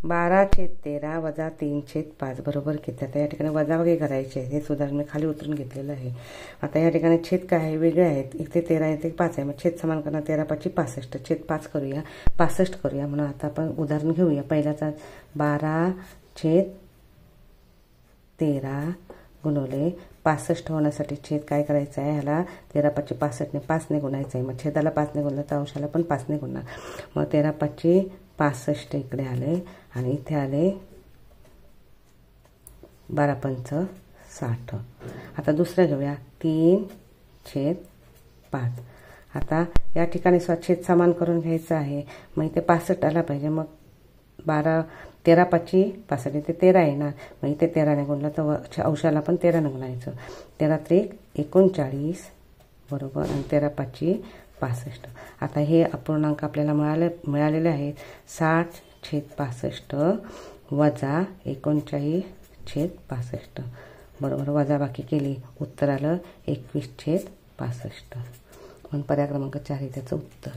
12/13 वजा 3/5 बरोबर किती? आता या ठिकाणी वजाबाकी करायची आहे, हे सुद्धा मी खाली उतरून घेतलेलं आहे. आता या ठिकाणी छेद काय आहे, वेगळे आहेत. इथे 13 इथे 5 आहे, मग छेद समान करणार. 13×5 = 65, छेद 5 करूया, 65 करूया. म्हणून आता आपण उदाहरण घेऊया. पहिल्याचा 12/13 गुणवले 65 होण्यासाठी छेद काय करायचं आहे, ह्याला 13×5 = 65 ने 5 ने गुणायचं आहे. मग छेदाला 5 ने गुणलं तर अंशाला पण 5 ने गुणणार. मग 13×5 = 65 इकडे आले आणि इथे आले 12×5 = 60. आता दुसरं घेऊया 3/5. आता या ठिकाणी छेद समान करून घ्यायचं आहे. मग इथे 65 आला पाहिजे. मग 13×5 = 65, इथे 13 येणार. मग इथे 13 ने गुणलं तर अंशाला पण 13 ने गुणायचं. 13×3 = 39 बरोबर आणि 13×5 = 65. आता हे अपूर्णांक आपल्याला मिळालेले आहेत. 60/65 वजा 39/65 बरोबर. वजाबाकी केली, उत्तर आलं 21/65. म्हणून पर्याय क्रमांक 4 त्याचं उत्तर.